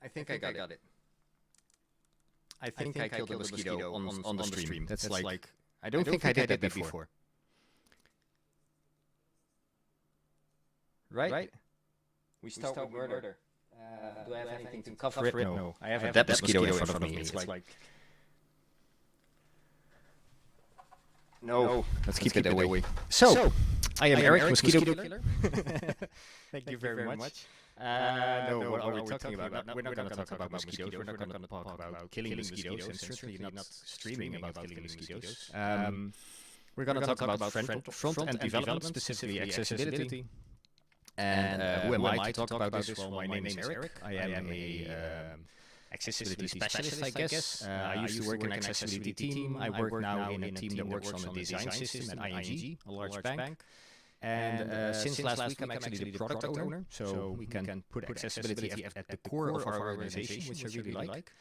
I think I got it. I think I killed a mosquito on the stream. That's like I don't think I did that before. Right? We start with murder. Do I have anything to cover it? No. I have a dead mosquito in front of me. It's like... No. Let's keep it away. So, I am Eric, mosquito killer. Thank you very much. No, what are we talking about? We're not going to talk about mosquitoes. We're not going to talk about killing mosquitoes, and certainly not streaming about killing mosquitoes. We're going to talk about front-end development, specifically accessibility. And who am I to talk about this? Well, my name is Eric. I am a accessibility specialist, I guess. I used to work in an accessibility team. I work now in a team that works on the design system at ING, a large bank. And since last week, I'm actually the product owner. So we can put accessibility at the core of our organization, which I really like.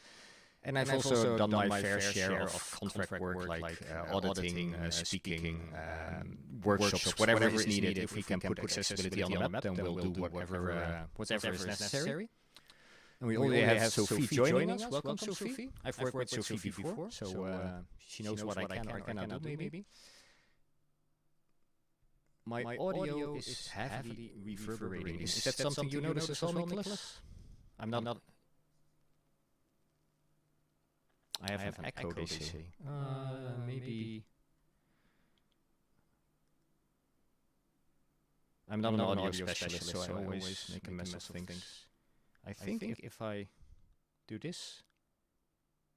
And I've also done my fair share of contract work, like auditing, speaking, workshops, whatever is needed. If we can put accessibility on the map, then we'll do whatever is necessary. And we already have Sophie joining us. Welcome, Sophie. I've worked with Sophie before, so she knows what I can or cannot do, maybe. My audio is heavily reverberating. Is that something you notice as well, Nicolas? I'm not... I have an echo, they say. Maybe... I'm not an audio specialist, so I always make a mess of things. I think if I do this...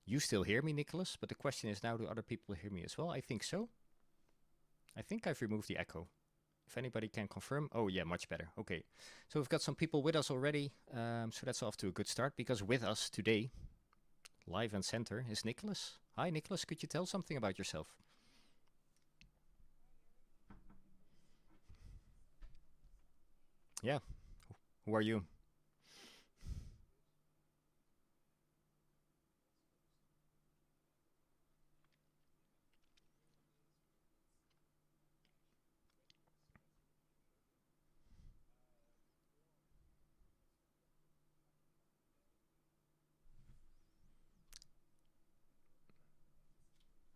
You still hear me, Nicolas, but the question is now, do other people hear me as well? I think so. I think I've removed the echo. If anybody can confirm. Oh, yeah, much better. Okay. So we've got some people with us already. So that's off to a good start, because with us today... Live and center is Nicolas. Hi, Nicolas. Could you tell something about yourself? Yeah. Who are you?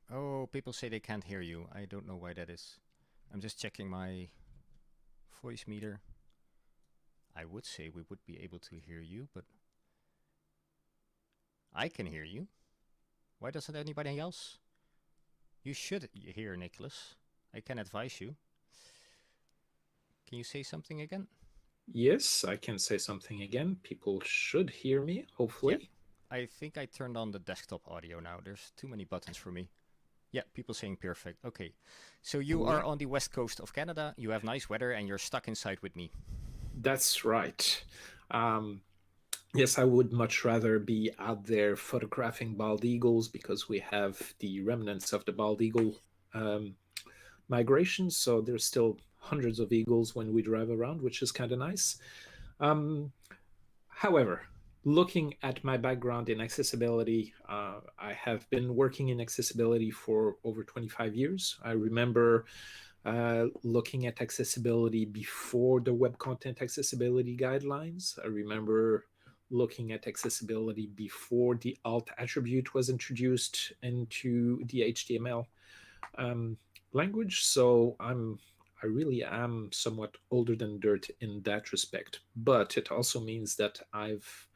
Oh, people say they can't hear you. I don't know why that is. I'm just checking my voice meter. I would say we would be able to hear you, but I can hear you. Why doesn't anybody else? You should hear Nicolas. I can advise you. Can you say something again? Yes, I can say something again. People should hear me, hopefully. Yep. I think I turned on the desktop audio now. There's too many buttons for me. Yeah, people saying perfect. Okay. So you are on the west coast of Canada. You have nice weather and you're stuck inside with me. That's right. Yes, I would much rather be out there photographing bald eagles, because we have the remnants of the bald eagle migration. So there's still hundreds of eagles when we drive around, which is kind of nice. However, looking at my background in accessibility, I have been working in accessibility for over 25 years. I remember looking at accessibility before the Web Content Accessibility Guidelines. I remember looking at accessibility before the alt attribute was introduced into the HTML language. So I really am somewhat older than dirt in that respect. But it also means that I've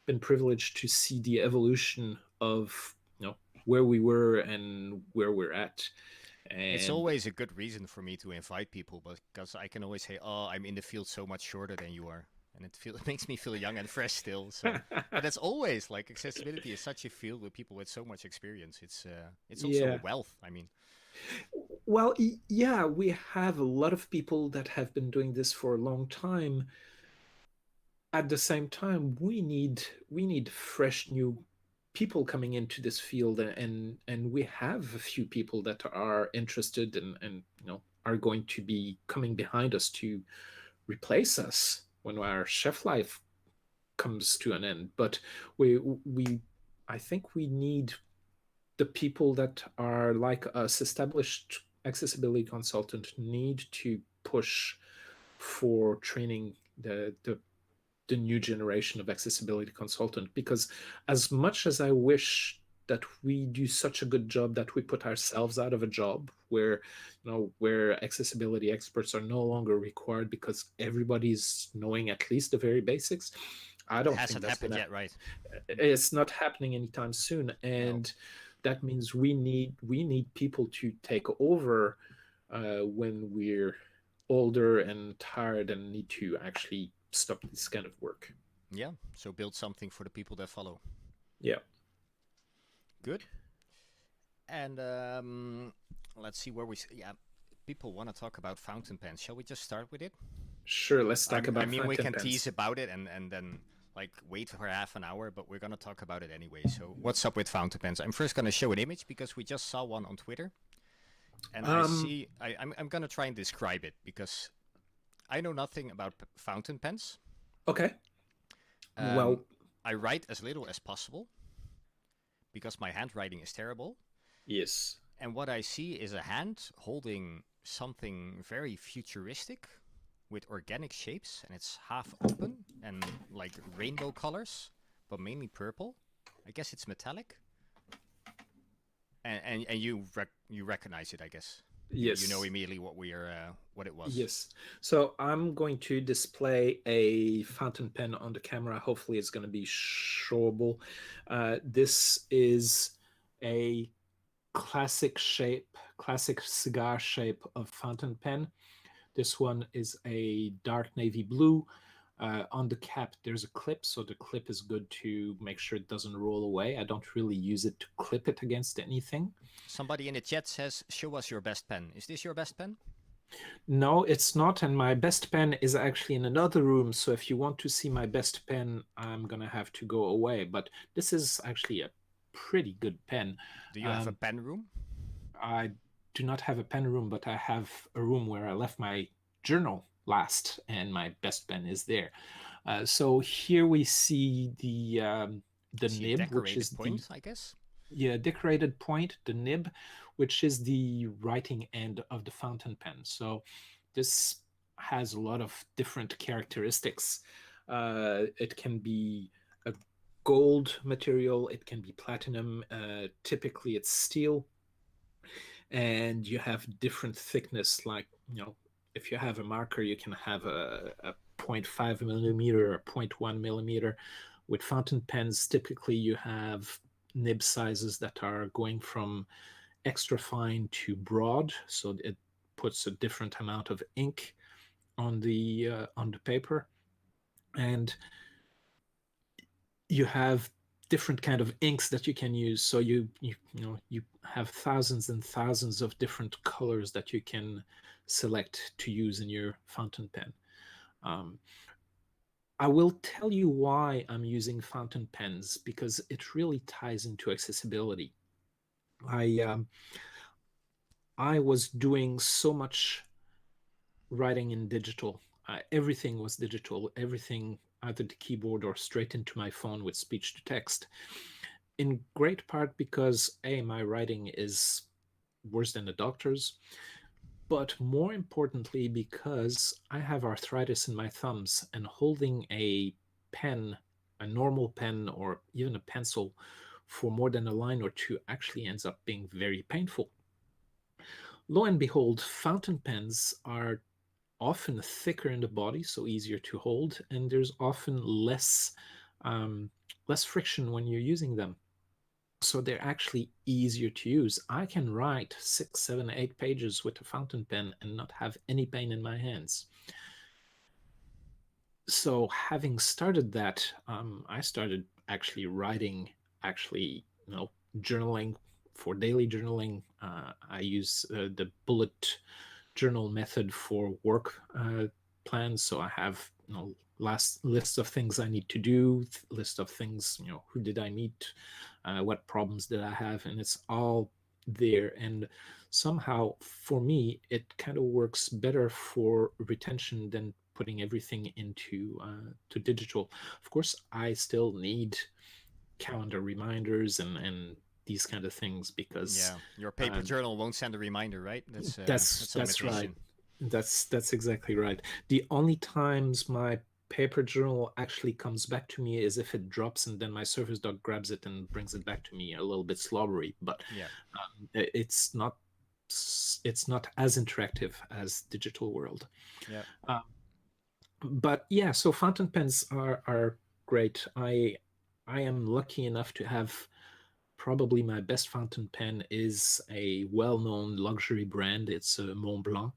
been privileged to see the evolution of where we were and where we're at. And it's always a good reason for me to invite people, because I can always say, "Oh, I'm in the field so much shorter than you are," and it makes me feel young and fresh still. So, but that's always like accessibility is such a field with people with so much experience. It's also a wealth. I mean. Well, yeah, we have a lot of people that have been doing this for a long time. At the same time, we need fresh new people coming into this field, and we have a few people that are interested and are going to be coming behind us to replace us when our chef life comes to an end. But I think we need the people that are like us, established accessibility consultant, need to push for training the the new generation of accessibility consultant, because as much as I wish that we do such a good job that we put ourselves out of a job where where accessibility experts are no longer required because everybody's knowing at least the very basics. I It don't think hasn't that's happened gonna yet, right? it's not happening anytime soon, No. and that means we need people to take over when we're older and tired and need to actually stop this kind of work. Yeah. So build something for the people that follow. Yeah. Good. And let's see where yeah, people want to talk about fountain pens. Shall we just start with it? Sure, let's talk I about mean, we fountain can tease pens. about it and then like wait for half an hour, but we're gonna talk about it anyway. So what's up with fountain pens? I'm first gonna show an image because we just saw one on Twitter, and I Um, see. I'm gonna try and describe it because I know nothing about fountain pens. okay. Um, Well, I write as little as possible because my handwriting is terrible. yes. And what I see is a hand holding something very futuristic with organic shapes, and it's half open and like rainbow colors, but mainly purple. I guess it's metallic. And you recognize it, I guess. You know Yes. immediately what it was. Yes. So I'm going to display a fountain pen on the camera. Hopefully, it's going to be showable. This is a classic cigar shape of fountain pen. This one is a dark navy blue. On the cap, there's a clip, so the clip is good to make sure it doesn't roll away. I don't really use it to clip it against anything. Somebody in the chat says, "Show us your best pen." Is this your best pen? No, it's not, and my best pen is actually in another room, so if you want to see my best pen, I'm gonna have to go away. But this is actually a pretty good pen. Do you have a Um, pen room? I do not have a pen room, but I have a room where I left my journal last, and my best pen is there. So here we see I the see a nib, which is decorated the point, I guess. yeah decorated point, the nib, which is the writing end of the fountain pen. So this has a lot of different characteristics. It can be a gold material, it can be platinum. Typically, it's steel, and you have different thickness. Like if you have a marker, you can have a 0.5 millimeter or 0.1 millimeter. With fountain pens, typically you have nib sizes that are going from extra fine to broad, so it puts a different amount of ink on the paper, and you have different kind of inks that you can use. So you have thousands and thousands of different colors that you can select to use in your fountain pen. Um, I will tell you why I'm using fountain pens, because it really ties into accessibility. I I was doing so much writing in digital. Everything was digital. Everything either the keyboard or straight into my phone with speech to text. In great part because my writing is worse than the doctor's, but more importantly because I have arthritis in my thumbs, and holding a pen, a normal pen or even a pencil, for more than a line or two actually ends up being very painful. Lo and behold, fountain pens are often thicker in the body, so easier to hold, and there's often um, less friction when you're using them. So they're actually easier to use. I can write 6, 7, 8 pages with a fountain pen and not have any pain in my hands. So having started that, I started actually writing, actually, journaling for daily journaling. I use the bullet journal method for work plans. So I have last list of things I need to do, list of things, who did I meet, what problems did I have, and it's all there. And somehow for me, it kind of works better for retention than putting everything into to digital. Of course, I still need calendar reminders and these kind of things, because Yeah, your paper journal won't send a reminder, right? That's that's a right. limitation. That's exactly right. The only times my paper journal actually comes back to me as if it drops, and then my service dog grabs it and brings it back to me a little bit slobbery. But Yeah. it's not as interactive as digital world. Yeah. But yeah, so fountain pens are great. I am lucky enough to have probably my best fountain pen is a well-known luxury brand. It's a Mont Blanc.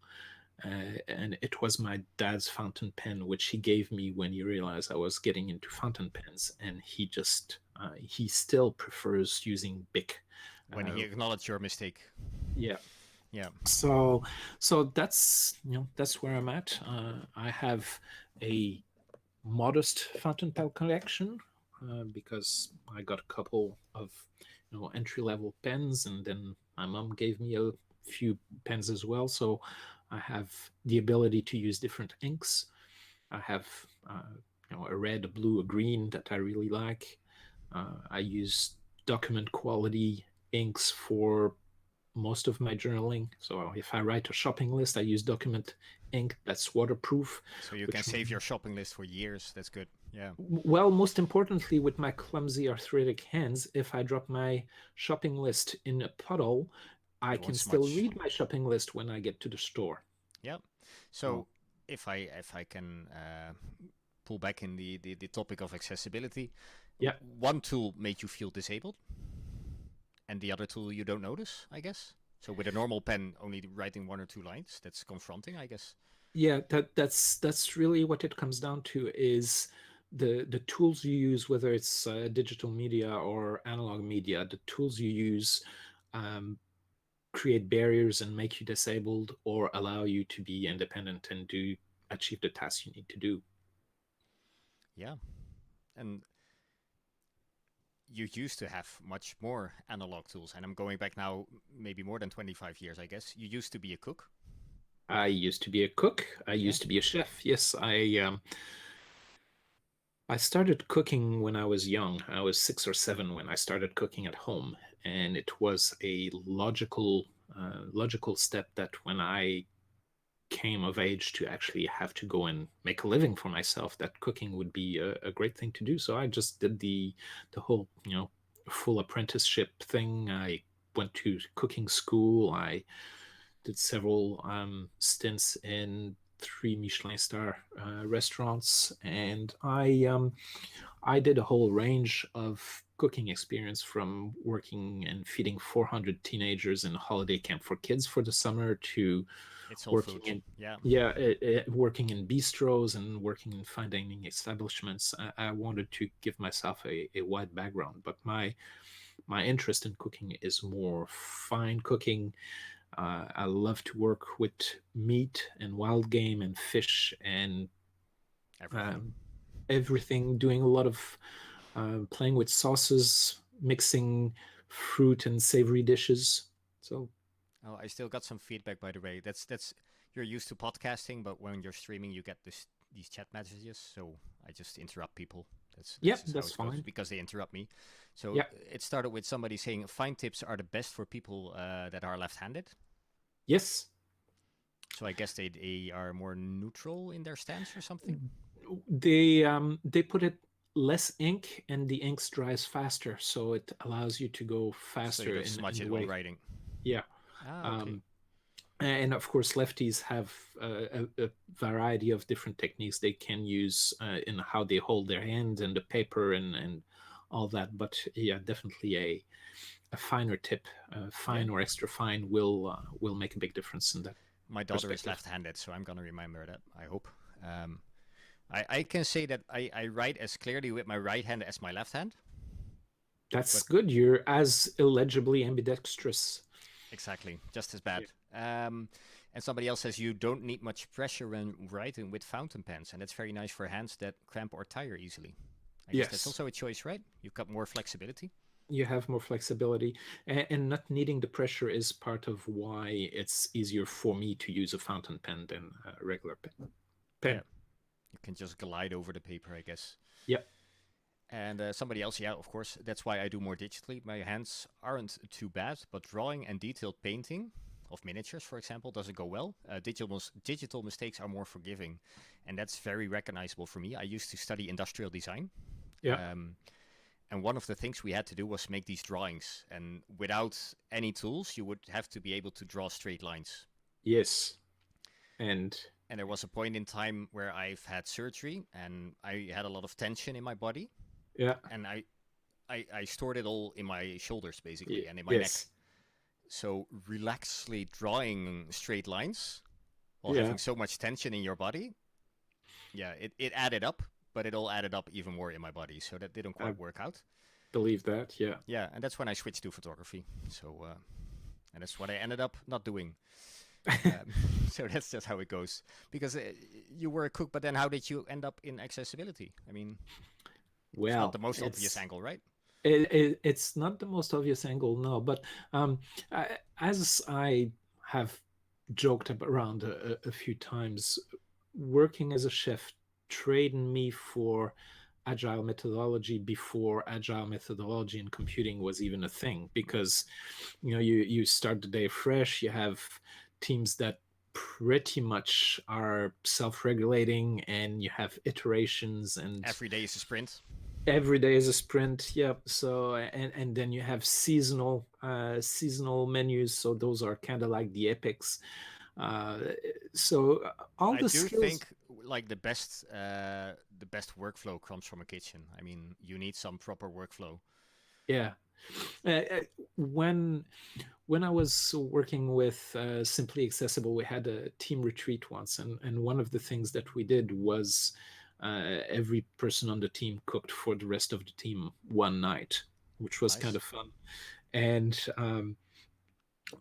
And it was my dad's fountain pen, which he gave me when he realized I was getting into fountain pens, and he still prefers using Bic. When he acknowledged your mistake. Yeah. Yeah. So that's where I'm at. I have a modest fountain pen collection because I got a couple of entry level pens, and then my mom gave me a few pens as well. So I have the ability to use different inks. I have a red, a blue, a green that I really like. I use document quality inks for most of my journaling. So if I write a shopping list, I use document ink that's waterproof. So you can save your shopping list for years. That's good. Yeah. Well, most importantly, with my clumsy arthritic hands, if I drop my shopping list in a puddle, I can still read my shopping list when I get to the store. Yeah. So if I can pull back in the topic of accessibility, yeah, one tool made you feel disabled, and the other tool you don't notice, I guess. So with a normal pen, only writing 1 or 2 lines, that's confronting, I guess. Yeah, that's really what it comes down to is the tools you use, whether it's digital media or analog media, the tools you use create barriers and make you disabled or allow you to be independent and achieve the tasks you need to do. Yeah. And you used to have much more analog tools, and I'm going back now maybe more than 25 years, I guess. You used to be a cook. I used to be a cook. I used to be a chef. Yes, I started cooking when I was young. I was 6 or 7 when I started cooking at home, and it was a logical step that when I came of age to actually have to go and make a living for myself, that cooking would be a great thing to do. So I just did the whole full apprenticeship thing. I went to cooking school. I did several stints in 3 Michelin star restaurants, and I did a whole range of cooking experience, from working and feeding 400 teenagers in a holiday camp for kids for the summer to working in working in bistros and working in fine dining establishments. I wanted to give myself a wide background, but my interest in cooking is more fine cooking. I love to work with meat and wild game and fish and everything, doing a lot of playing with sauces, mixing fruit and savory dishes. So, I still got some feedback, by the way. That's you're used to podcasting, but when you're streaming, you get these chat messages. So I just interrupt people. That's fine because they interrupt me. So it started with somebody saying fine tips are the best for people that are left-handed. Yes. So I guess they are more neutral in their stance or something. They put it less ink, and the ink dries faster, so it allows you to go faster. So you don't smudge it while writing. Yeah. Okay. And of course, lefties have a variety of different techniques they can use in how they hold their hand and the paper and all that. But yeah, definitely a finer tip, fine or extra fine, will make a big difference in that. My daughter is left-handed, so I'm gonna remember that, I hope. I can say that I write as clearly with my right hand as my left hand. That's good. You're as illegibly ambidextrous. Exactly, just as bad. Yeah. And somebody else says you don't need much pressure when writing with fountain pens, and that's very nice for hands that cramp or tire easily. I guess that's also a choice, right? You've got more flexibility. You have more flexibility, and not needing the pressure is part of why it's easier for me to use a fountain pen than a regular pen. Yeah. You can just glide over the paper, I guess. Yeah. And somebody else, of course, that's why I do more digitally. My hands aren't too bad, but drawing and detailed painting, of miniatures, for example, doesn't go well. Digital mistakes are more forgiving, and that's very recognizable for me. I used to study industrial design. Yeah. And one of the things we had to do was make these drawings. And without any tools, you would have to be able to draw straight lines. Yes. And there was a point in time where I've had surgery and I had a lot of tension in my body. yeah. And I stored it all in my shoulders, basically, and in my neck. Yes. So relaxedly drawing straight lines while Yeah. having so much tension in your body, yeah, it added up, but it all added up even more in my body. So that didn't quite work out. Believe that, yeah. Yeah, and that's when I switched to photography. So, and that's what I ended up not doing. So that's just how it goes. Because you were a cook, but then how did you end up in accessibility? I mean, well, it's not the most obvious angle, right? It's not the most obvious angle, no. But as I have joked around a few times, working as a chef trained me for agile methodology before agile methodology in computing was even a thing, because you start the day fresh, you have teams that pretty much are self-regulating, and you have iterations, and every day is a sprint. Every day is a sprint. Yep. So and then you have seasonal menus. So those are kind of like the epics. So all the skills. I do think like the best workflow comes from a kitchen. I mean, you need some proper workflow. Yeah. When I was working with Simply Accessible, we had a team retreat once, and one of the things that we did was every person on the team cooked for the rest of the team one night, which was kind of fun. And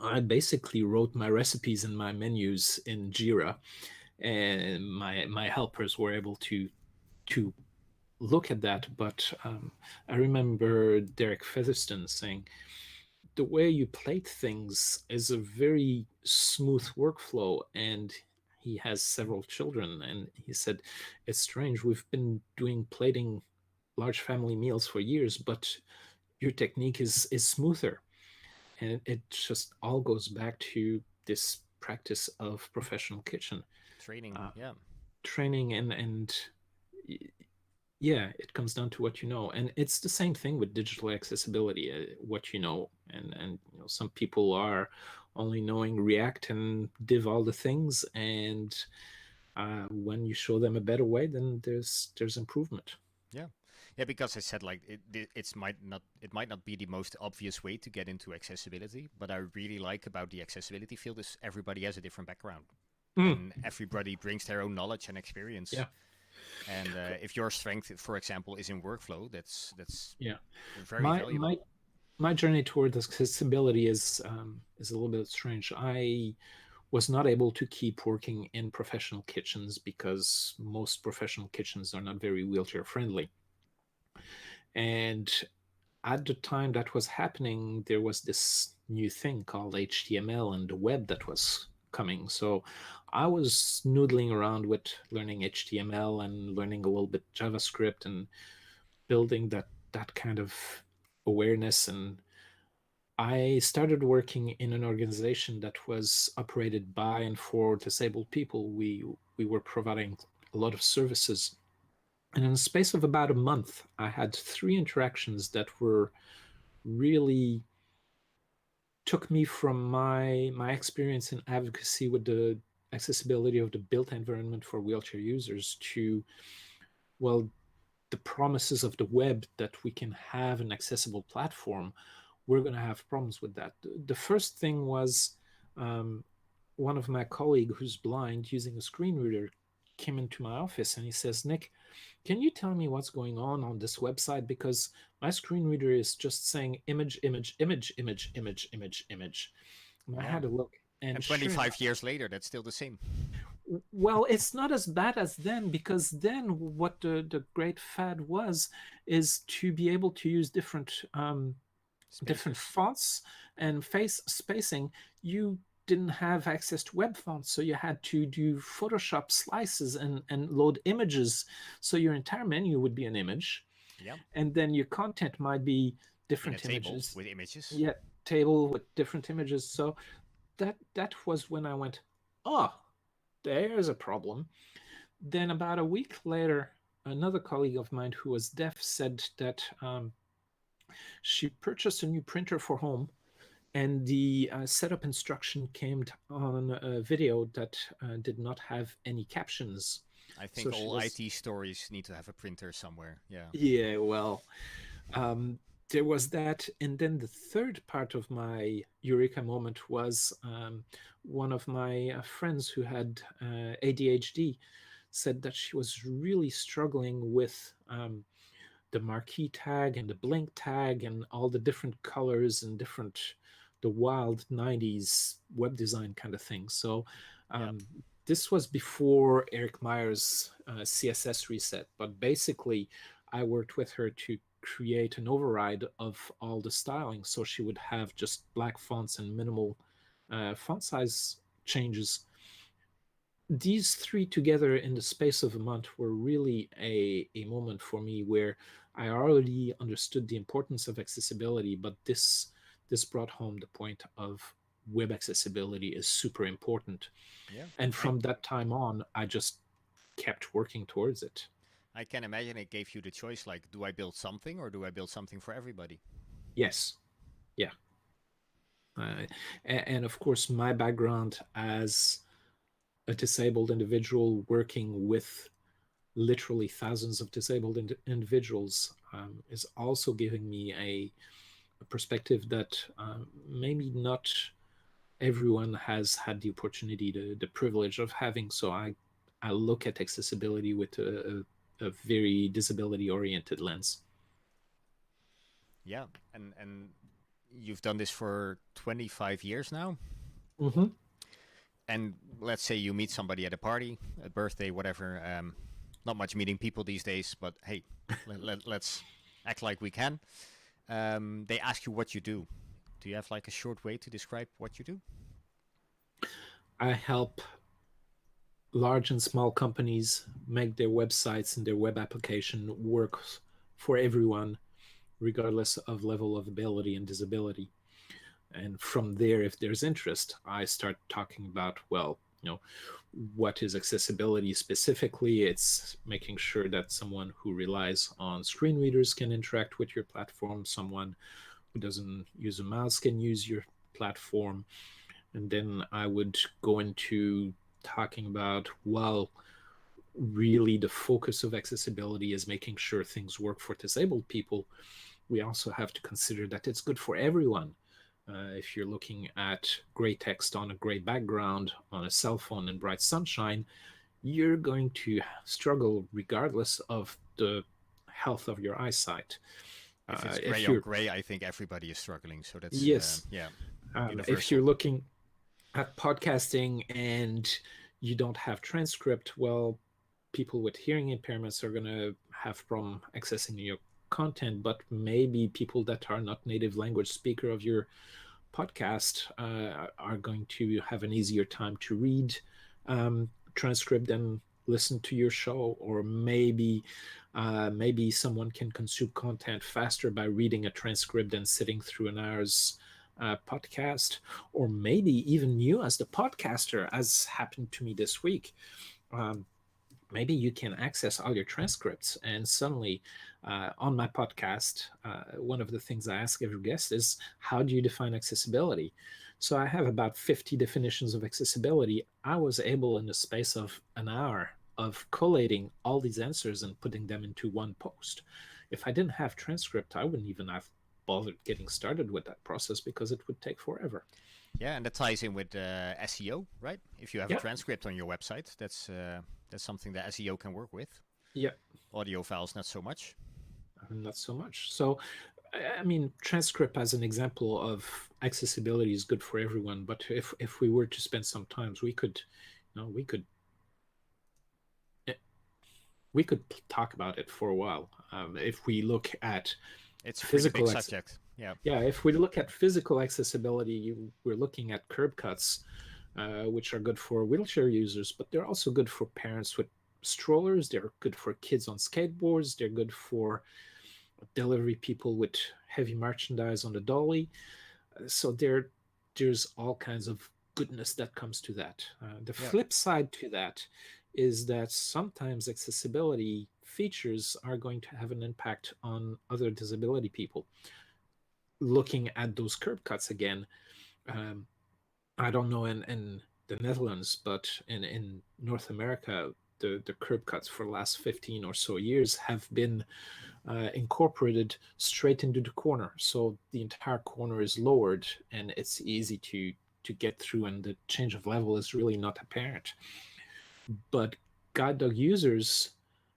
I basically wrote my recipes and my menus in Jira, and my helpers were able to look at that. But I remember Derek Featherston saying, the way you plate things is a very smooth workflow, and he has several children, and he said, it's strange, we've been doing plating large family meals for years, but your technique is smoother. And it just all goes back to this practice of professional kitchen training. Training, and yeah, it comes down to what you know. And it's the same thing with digital accessibility, what you know. And some people are only knowing React and div all the things, and when you show them a better way, then there's improvement. Yeah, because I said like it might not be the most obvious way to get into accessibility, but I really like about the accessibility field is everybody has a different background, and everybody brings their own knowledge and experience. Yeah. And if your strength, for example, is in workflow, that's very valuable. My journey toward accessibility is a little bit strange. I was not able to keep working in professional kitchens because most professional kitchens are not very wheelchair friendly. And at the time that was happening, there was this new thing called HTML and the web that was coming. So I was noodling around with learning HTML and learning a little bit JavaScript and building that kind of awareness. And I started working in an organization that was operated by and for disabled people. We were providing a lot of services. And in the space of about a month, I had 3 interactions that were really took me from my experience in advocacy with the accessibility of the built environment for wheelchair users to, well, the promises of the web that we can have an accessible platform. We're going to have problems with that. The first thing was one of my colleagues who's blind using a screen reader came into my office and he says, Nick, can you tell me what's going on this website? Because my screen reader is just saying image, image, image, image, image, image, image. And I had a look. And 25 years later, that's still the same. Well, it's not as bad as then, because then what the great fad is to be able to use different fonts and face spacing. You didn't have access to web fonts, so you had to do Photoshop slices and load images. So your entire menu would be an image, and then your content might be different images with images. Yeah, table with different images. So that was when I went, oh, there's a problem. Then about a week later, another colleague of mine who was deaf said that she purchased a new printer for home, and the setup instruction came on a video that did not have any captions. I So think she all was, IT stories need to have a printer somewhere. Yeah. yeah, well, um, there was that. And then the third part of my eureka moment was one of my friends who had ADHD said that she was really struggling with the marquee tag and the blink tag and all the different colors and different the wild 90s web design kind of thing. So Yeah. this was before Eric Meyer's CSS reset, but basically I worked with her to create an override of all the styling so she would have just black fonts and minimal font size changes. These three together in the space of a month were really a moment for me where I already understood the importance of accessibility, but this brought home the point of web accessibility is super important. Yeah. And I from that time on, I just kept working towards it. I can imagine it gave you the choice like, do I build something or do I build something for everybody? Yes, yeah. Uh, and of course, my background as a disabled individual working with literally thousands of disabled individuals is also giving me a perspective that maybe not everyone has had the opportunity, the privilege of having. So I look at accessibility with a very disability oriented lens. Yeah. And you've done this for 25 years now. Mm-hmm. And let's say you meet somebody at a party, a birthday, whatever. Not much meeting people these days, but hey, let's act like we can. They ask you what you do. Do you have like a short way to describe what you do? I help large and small companies make their websites and their web application work for everyone, regardless of level of ability and disability. And from there, if there's interest, I start talking about, well, what is accessibility specifically? It's making sure that someone who relies on screen readers can interact with your platform, someone who doesn't use a mouse can use your platform. And then I would go into talking about, well, really the focus of accessibility is making sure things work for disabled people. We also have to consider that it's good for everyone. If you're looking at gray text on a gray background on a cell phone in bright sunshine, you're going to struggle regardless of the health of your eyesight. If it's gray If on you're, gray, I think everybody is struggling. So that's yes, yeah, if you're universal. looking at podcasting and you don't have transcript, well, people with hearing impairments are going to have problem accessing your content, but maybe people that are not native language speaker of your podcast are going to have an easier time to read transcript and listen to your show, or maybe someone can consume content faster by reading a transcript than sitting through an hour's podcast, or maybe even you as the podcaster, as happened to me this week. Um, Maybe you can access all your transcripts, and suddenly on my podcast one of the things I ask every guest is, how do you define accessibility? So I have about 50 definitions of accessibility. I was able in the space of an hour of collating all these answers and putting them into one post. If I didn't have transcript, I wouldn't even have bothered getting started with that process because it would take forever. Yeah, and that ties in with SEO, right? If you have a Yeah, transcript on your website, that's something that SEO can work with. yeah, Audio files, not so much. not so much. So I mean, transcript as an example of accessibility is good for everyone. But if we were to spend some times, we could, eh, we could talk about it for a while. If we look at It's a pretty big physical, subject. Yeah. yeah, if we look at physical accessibility, we're looking at curb cuts, which are good for wheelchair users, but they're also good for parents with strollers. They're good for kids on skateboards. They're good for delivery people with heavy merchandise on the dolly. So there's all kinds of goodness that comes to that. The Yeah. flip side to that is that sometimes accessibility features are going to have an impact on other disability people. Looking at those curb cuts again, um, I don't know in the Netherlands, but in North America, the curb cuts for the last 15 or so years have been incorporated straight into the corner. So the entire corner is lowered and it's easy to get through, and the change of level is really not apparent. But guide dog users,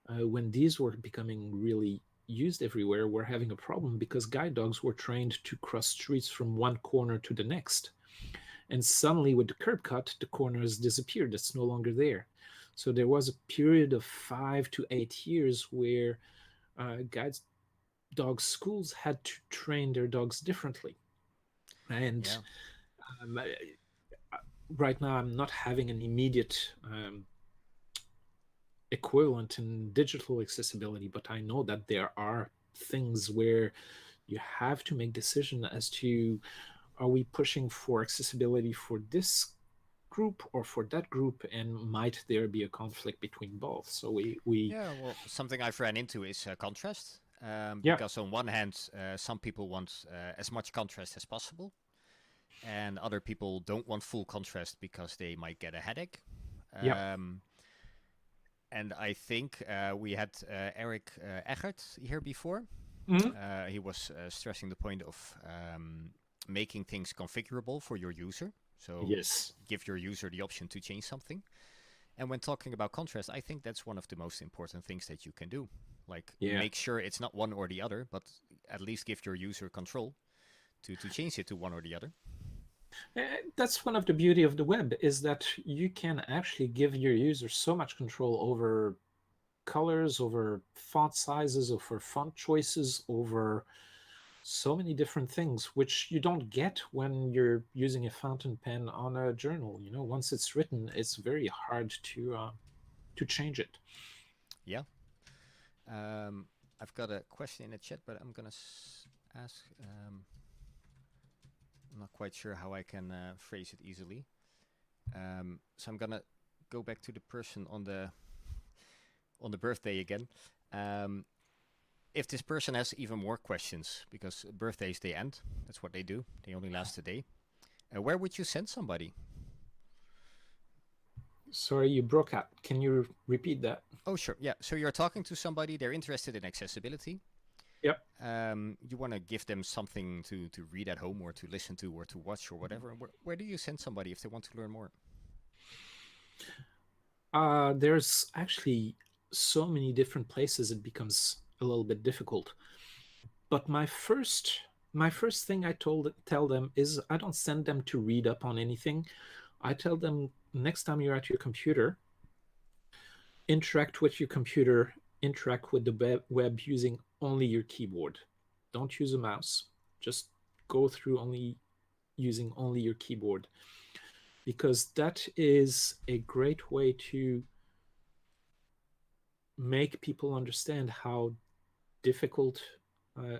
when these were becoming really used everywhere, were having a problem because guide dogs were trained to cross streets from one corner to the next. And suddenly, with the curb cut, the corner has disappeared. It's no longer there. So there was a period of 5 to 8 years where guide dog schools had to train their dogs differently. And Yeah. um, right now, I'm not having an immediate equivalent in digital accessibility, but I know that there are things where you have to make decision as to, are we pushing for accessibility for this group or for that group, and might there be a conflict between both? So we Yeah, well, something I've ran into is contrast. yeah, Because on one hand, some people want as much contrast as possible, and other people don't want full contrast because they might get a headache. yeah, Um, and I think we had Eric Eggert here before. mhm, He was stressing the point of making things configurable for your user. So yes, give your user the option to change something. And when talking about contrast, I think that's one of the most important things that you can do. Like, yeah. make sure it's not one or the other, but at least give your user control to change it to one or the other. That's one of the beauty of the web, is that you can actually give your user so much control over colors, over font sizes, over font choices, over so many different things, which you don't get when you're using a fountain pen on a journal. You know, once it's written, it's very hard to change it. Yeah. Um, I've got a question in the chat, but I'm gonna ask. I'm not quite sure how I can phrase it easily. So I'm gonna go back to the person on the birthday again. Um, if this person has even more questions, because birthdays they end, that's what they do. They only last a day. Where would you send somebody? Sorry, you broke up. Can you repeat that? Oh, sure. Yeah. So you're talking to somebody, they're interested in accessibility. Yep. You want to give them something to read at home or to listen to or to watch or whatever. Where do you send somebody if they want to learn more? There's actually so many different places it becomes a little bit difficult. But my first thing I tell them is, I don't send them to read up on anything. I tell them, next time you're at your computer, interact with your computer, interact with the web using only your keyboard. Don't use a mouse. Just go through only using only your keyboard, because that is a great way to make people understand how difficult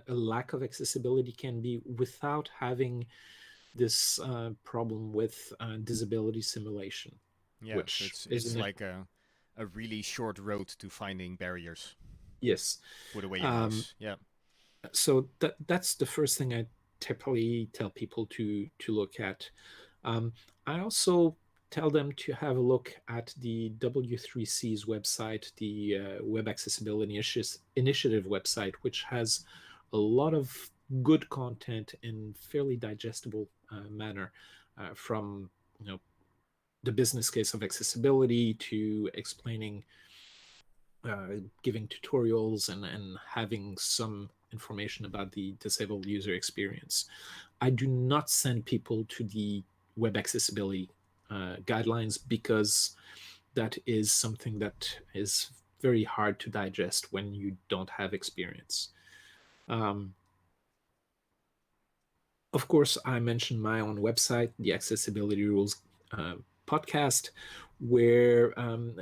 a lack of accessibility can be without having this problem with disability simulation, Yeah, so which is it's an like a really short road to finding barriers. yes. Put away your Um, mouse. Yeah. so that's the first thing I typically tell people to look at. Um, I also tell them to have a look at the W3C's website, the Web Accessibility Initiative website, which has a lot of good content in fairly digestible manner, from the business case of accessibility to explaining, giving tutorials, and having some information about the disabled user experience. I do not send people to the web accessibility guidelines, because that is something that is very hard to digest when you don't have experience. Um, of course, I mentioned my own website, the Accessibility Rules uh, podcast, where,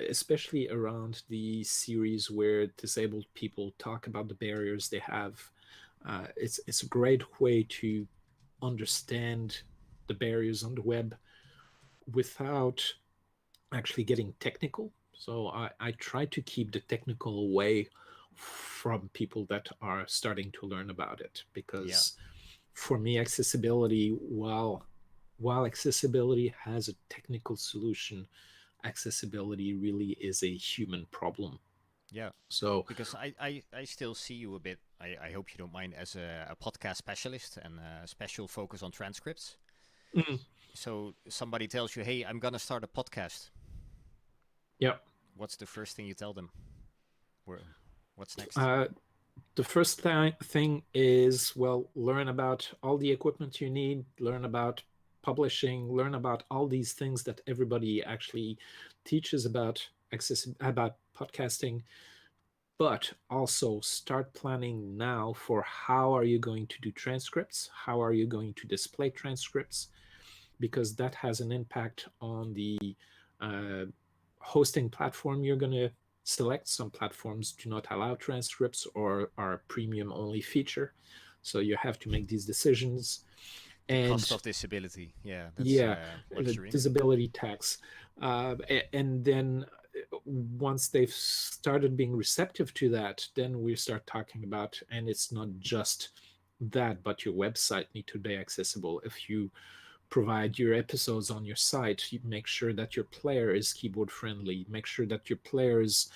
especially around the series where disabled people talk about the barriers they have, it's a great way to understand the barriers on the web, without actually getting technical. So I try to keep the technical away from people that are starting to learn about it, Yeah. because for me, accessibility, while accessibility has a technical solution, accessibility really is a human problem. Yeah. So Because I still see you a bit, I hope you don't mind, as a podcast specialist and a special focus on transcripts. mm, So somebody tells you, hey, I'm going to start a podcast. yeah, What's the first thing you tell them? What's next? uh, the first thing is, well, learn about all the equipment you need, learn about publishing, learn about all these things that everybody actually teaches about podcasting, but also start planning now for how are you going to do transcripts, how are you going to display transcripts, because that has an impact on the uh, hosting platform you're going to select. Some platforms do not allow transcripts or are a premium only feature. So you have to make these decisions. The cost And of disability. Yeah, that's yeah, the luxury. disability tax. And then once they've started being receptive to that, then we start talking about, and it's not just that, but your website need to be accessible. If you provide your episodes on your site, you make sure that your player is keyboard friendly, make sure that your players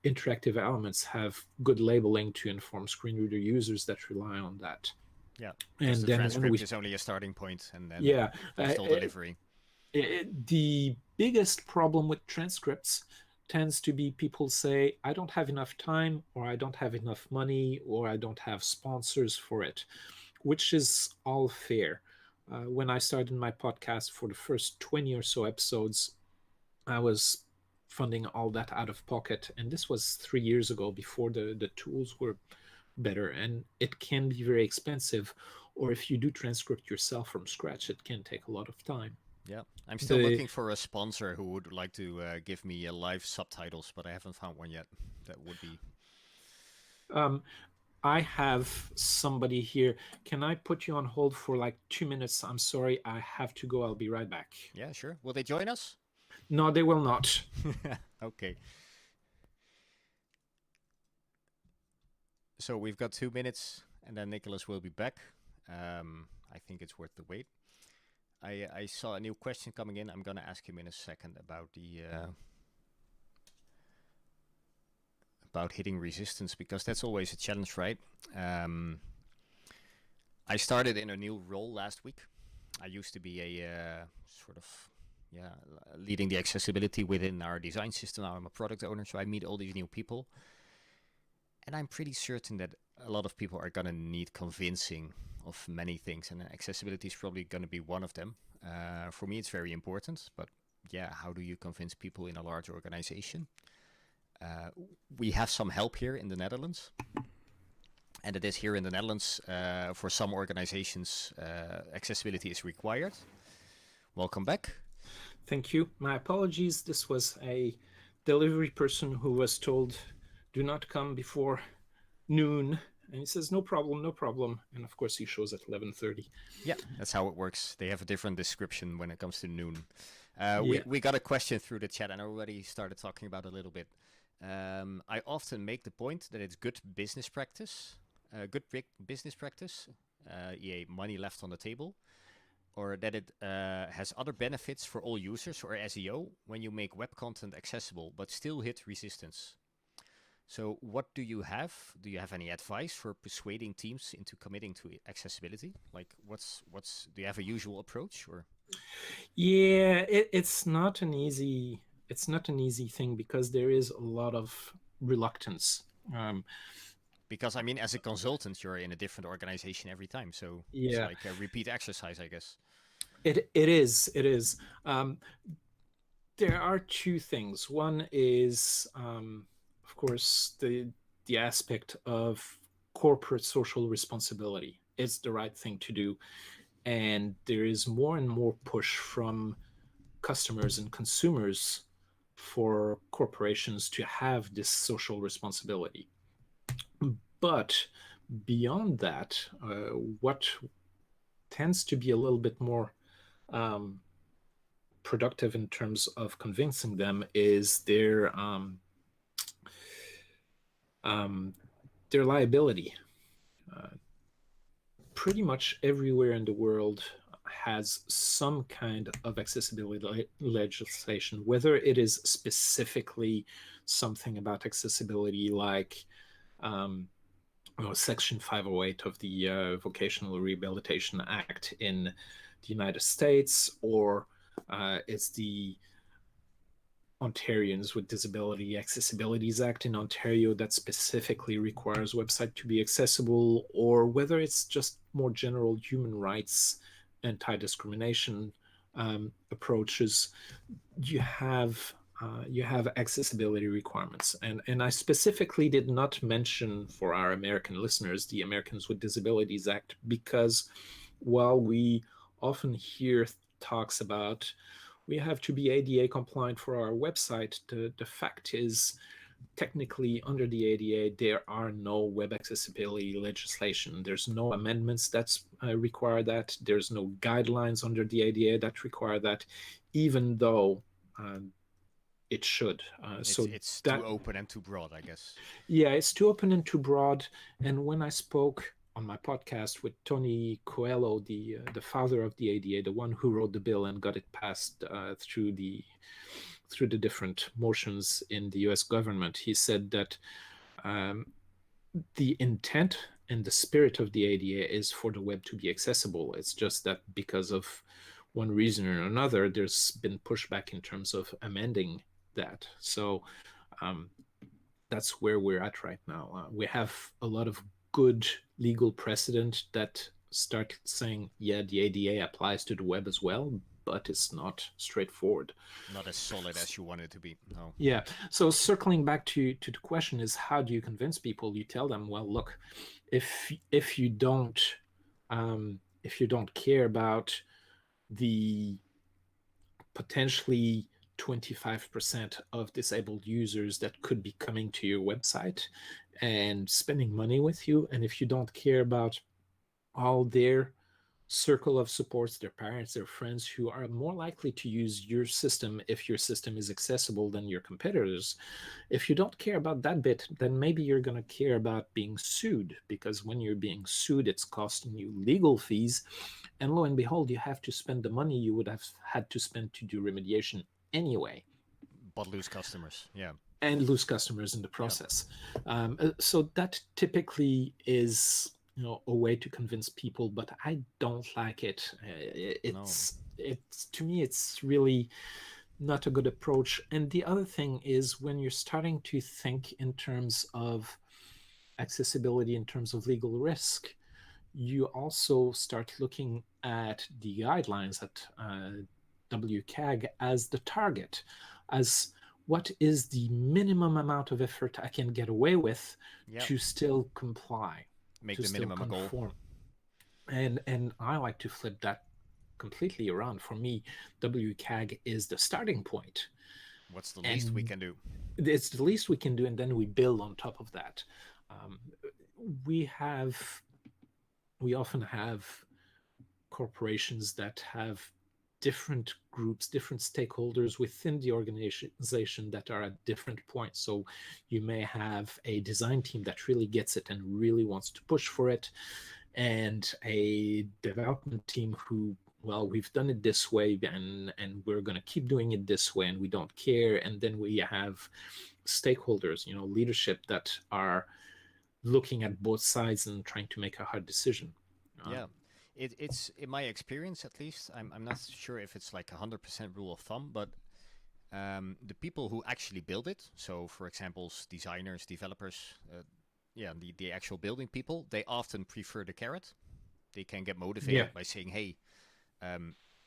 interactive elements have good labeling to inform screen reader users that rely on that. Yeah, because And the then when we, transcript is only a starting point, and then yeah, there's still delivery. the biggest problem with transcripts tends to be people say, I don't have enough time, or I don't have enough money, or I don't have sponsors for it, which is all fair. When I started my podcast, for the first 20 or so episodes, I was funding all that out of pocket. And this was 3 years ago, before the tools were better. And it can be very expensive. Or if you do transcript yourself from scratch, it can take a lot of time. Yeah, I'm still The looking for a sponsor who would like to give me live subtitles, but I haven't found one yet. That would be. um, I have somebody here. Can I put you on hold for like 2 minutes? I'm sorry, I have to go. I'll be right back. Yeah, sure. Will they join us? No, they will not. Okay. So we've got 2 minutes, and then Nicholas will be back. I think it's worth the wait. I saw a new question coming in. I'm gonna ask him in a second about the about hitting resistance, because that's always a challenge, right? I started in a new role last week. I used to be a sort of leading the accessibility within our design system. Now I'm a product owner, so I meet all these new people, and I'm pretty certain that a lot of people are gonna need convincing of many things, and accessibility is probably gonna be one of them. For me, it's very important, but yeah, how do you convince people in a large organization? We have some help here in the Netherlands. And it is here in the Netherlands, for some organizations, accessibility is required. Welcome back. Thank you. My apologies. This was a delivery person who was told, do not come before noon. And he says, no problem, no problem. And of course, he shows at 11:30. Yeah, that's how it works. They have a different description when it comes to noon. Yeah. We got a question through the chat, and I already started talking about it a little bit. I often make the point that it's good business practice, business practice, money left on the table, or that it has other benefits for all users or SEO when you make web content accessible but still hit resistance. So what do you have? Do you have any advice for persuading teams into committing to accessibility? Like what's do you have a usual approach, or? Yeah, it's not an easy thing, because there is a lot of reluctance. Because I mean, as a consultant, you're in a different organization every time, so it's Yeah, like a repeat exercise, I guess. it is. There are two things. One is, of course, the aspect of corporate social responsibility. It's the right thing to do, and there is more and more push from customers and consumers for corporations to have this social responsibility. But beyond that, what tends to be a little bit more um, productive in terms of convincing them is their liability. Pretty much everywhere in the world has some kind of accessibility legislation, whether it is specifically something about accessibility like Section 508 of the Vocational Rehabilitation Act in the United States, or it's the Ontarians with Disability Accessibilities Act in Ontario that specifically requires website to be accessible, or whether it's just more general human rights, anti-discrimination approaches. You have accessibility requirements, and I specifically did not mention for our American listeners the Americans with Disabilities Act because while we often hear talks about we have to be ADA compliant for our website, the fact is technically under the ADA there are no web accessibility legislation. There's no amendments that require that. There's no guidelines under the ADA that require that, even though it should. It's too open and too broad, I guess. Yeah, it's too open and too broad. And when I spoke on my podcast with Tony Coelho, the father of the ADA, the one who wrote the bill and got it passed through the different motions in the U.S. government, he said that the intent and the spirit of the ADA is for the web to be accessible. It's just that because of one reason or another, there's been pushback in terms of amending that. So that's where we're at right now. We have a lot of good legal precedent that start saying, yeah, the ADA applies to the web as well, but it's not straightforward. Not as solid as you want it to be. No. Yeah. So circling back to the question is, how do you convince people? You tell them, well, look, if you don't care about the potentially 25% of disabled users that could be coming to your website and spending money with you, and if you don't care about all their circle of supports, their parents, their friends, who are more likely to use your system if your system is accessible than your competitors, if you don't care about that bit, then maybe you're going to care about being sued, because when you're being sued, it's costing you legal fees. And lo and behold, you have to spend the money you would have had to spend to do remediation anyway. But lose customers, yeah. And lose customers in the process. Yeah. So that typically is, a way to convince people, but I don't like it. It's to me, it's really not a good approach. And the other thing is, when you're starting to think in terms of accessibility, in terms of legal risk, you also start looking at the guidelines at WCAG as the target, as what is the minimum amount of effort I can get away with to still comply. Make the minimum a goal. And I like to flip that completely around. For me, WCAG is the starting point. What's the least we can do? It's the least we can do, and then we build on top of that. We often have corporations that have different groups, different stakeholders within the organization that are at different points. So you may have a design team that really gets it and really wants to push for it, and a development team who, well, we've done it this way and we're going to keep doing it this way and we don't care. And then we have stakeholders, leadership that are looking at both sides and trying to make a hard decision. Yeah. It's in my experience, at least, I'm not sure if it's like 100% rule of thumb, but the people who actually build it, so for example, designers, developers, the actual building people, they often prefer the carrot. They can get motivated by saying, hey,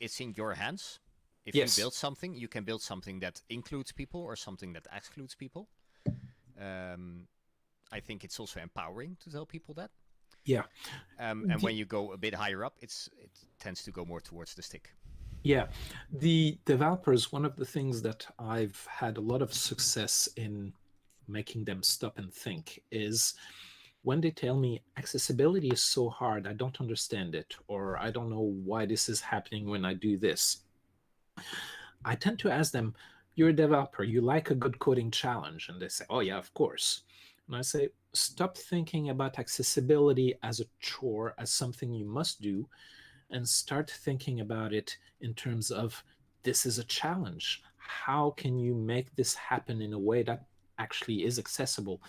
it's in your hands. If you build something, you can build something that includes people or something that excludes people. I think it's also empowering to tell people that. Yeah. And when you go a bit higher up, it tends to go more towards the stick. Yeah. The developers, one of the things that I've had a lot of success in making them stop and think is when they tell me accessibility is so hard, I don't understand it, or I don't know why this is happening when I do this. I tend to ask them, you're a developer, you like a good coding challenge. And they say, oh, yeah, of course. And I say, stop thinking about accessibility as a chore, as something you must do, and start thinking about it in terms of this is a challenge. How can you make this happen in a way that actually is accessible?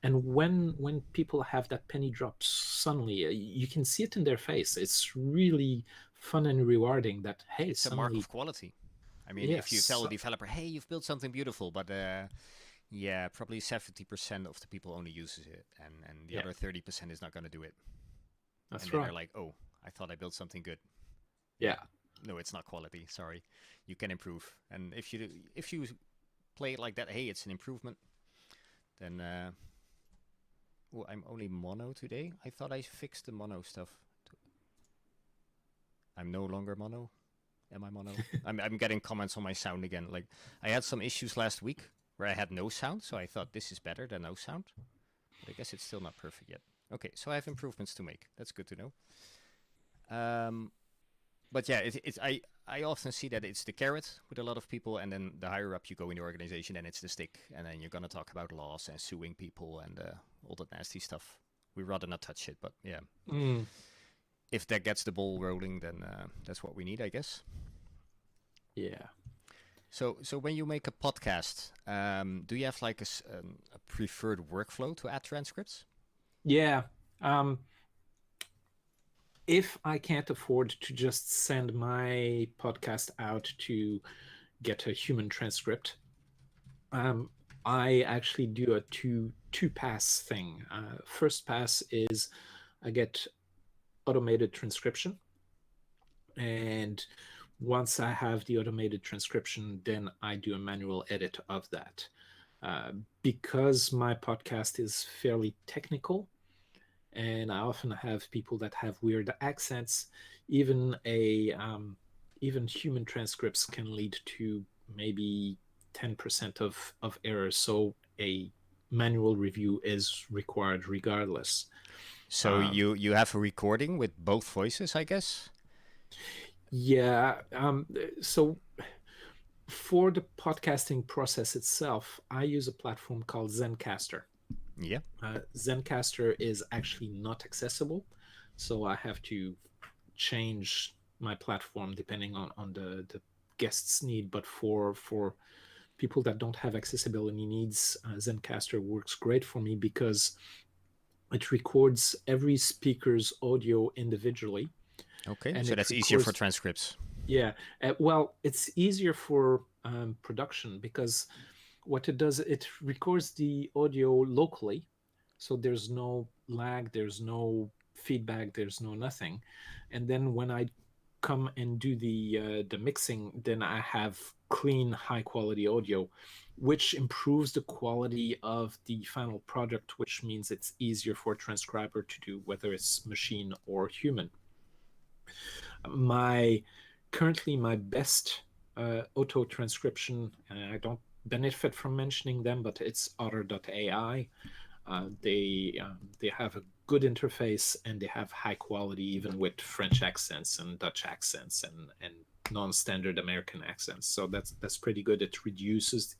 And when people have that penny drop suddenly, you can see it in their face. It's really fun and rewarding that, hey, It's a mark suddenly, of quality. I mean, if you tell yes, a developer, "Hey, you've built something beautiful," but yeah, probably 70% of the people only uses it, and the yeah, other 30% is not going to do it, and that's then they're right. like, "Oh, I thought I built something good." Yeah, Yeah, no, it's not quality. Sorry, you can improve, and if you play it like that, hey, it's an improvement, then oh, I'm only mono today. I thought I fixed the mono stuff. I'm no longer mono. Am I mono? I'm getting comments on my sound again. Like I had some issues last week where I had no sound, so I thought this is better than no sound. But I guess it's still not perfect yet. Okay, so I have improvements to make. That's good to know. Um, but yeah, I often see that it's the carrot with a lot of people, and then the higher up you go in the organization, then it's the stick, and then you're gonna talk about laws and suing people and all that nasty stuff. We rather not touch it, but yeah, mm, if that gets the ball rolling, then that's what we need, I guess. yeah, So when you make a podcast, do you have like a preferred workflow to add transcripts? yeah. Um, if I can't afford to just send my podcast out to get a human transcript, um, I actually do a two pass thing. First pass is I get automated transcription, and once I have the automated transcription, then I do a manual edit of that. Because my podcast is fairly technical, and I often have people that have weird accents, even a even human transcripts can lead to maybe 10% of errors. So a manual review is required regardless. So Um, you have a recording with both voices, I guess. yeah. So for the podcasting process itself, I use a platform called Zencaster. Yeah. Zencaster is actually not accessible, so I have to change my platform depending on the guest's need. But for people that don't have accessibility needs, Zencaster works great for me because it records every speaker's audio individually, Okay. and So it that's easier for records, transcripts. yeah. Well, it's easier for production because what it does, it records the audio locally, so there's no lag, there's no feedback, there's no nothing. And then when I come and do the mixing, then I have clean, high quality audio, which improves the quality of the final product, which means it's easier for a transcriber to do, whether it's machine or human. My currently my best auto transcription, I don't benefit from mentioning them, but it's otter.ai. They have a good interface, and they have high quality even with French accents and Dutch accents and non-standard American accents. So that's pretty good. It reduces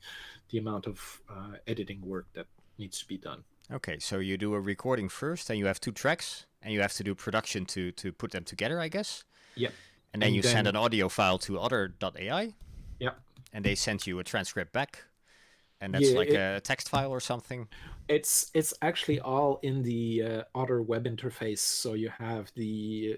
the amount of editing work that needs to be done. Okay. So you do a recording first, and you have two tracks, and you have to do production to put them together, I guess. Yep. And then And you send then an audio file to otter.ai, yep. and they send you a transcript back, and that's Yeah, like a text file or something. it's actually all in the Otter web interface. So you have the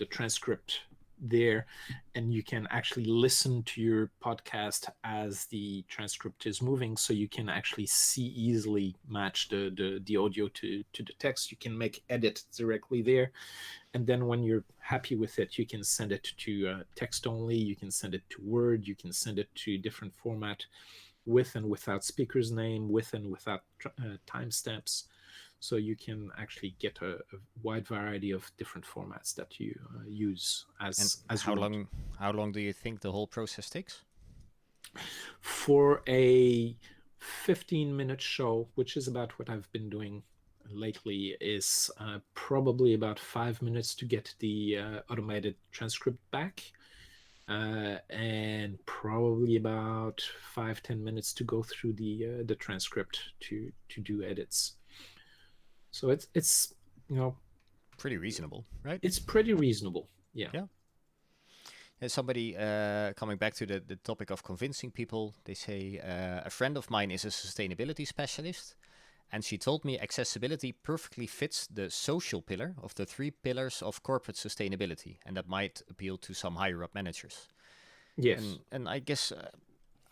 transcript there, and you can actually listen to your podcast as the transcript is moving. So you can actually see easily match the audio to the text. You can make edit directly there, and then when you're happy with it, you can send it to text only. You can send it to Word. You can send it to different format, with and without speaker's name, with and without timestamps. So you can actually get a wide variety of different formats that you use And as you want. how long do you think the whole process takes? For a 15-minute show, which is about what I've been doing lately, is probably about 5 minutes to get the automated transcript back. and probably about 5-10 minutes to go through the transcript to do edits. So it's Pretty reasonable, right? it's pretty reasonable. Yeah. Yeah. And somebody coming back to the topic of convincing people, they say a friend of mine is a sustainability specialist, and she told me accessibility perfectly fits the social pillar of the 3 pillars of corporate sustainability, and that might appeal to some higher up managers. Yes. And I guess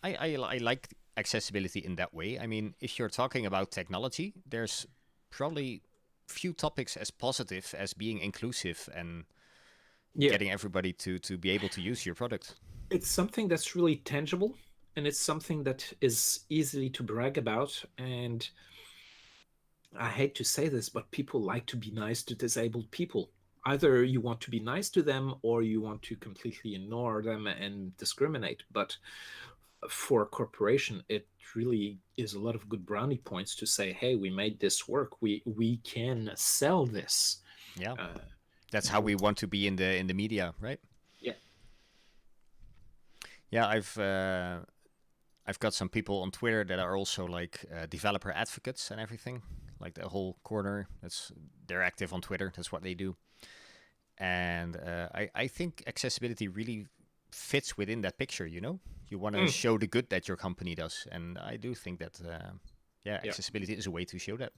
I like accessibility in that way. I mean, if you're talking about technology, there's probably few topics as positive as being inclusive and Yeah. getting everybody to be able to use your product. It's something that's really tangible, and it's something that is easily to brag about. And I hate to say this, but people like to be nice to disabled people. Either you want to be nice to them or you want to completely ignore them and discriminate. But for a corporation, it really is a lot of good brownie points to say, "Hey, we made this work. We can sell this." Yeah, Uh, that's you how know, we want to be in the media, right? yeah. Yeah, I've got some people on Twitter that are also like developer advocates and everything, like the whole corner. They're active on Twitter. That's what they do. And I think accessibility really fits within that picture. You want to Mm, show the good that your company does, and I do think that yeah. accessibility is a way to show that,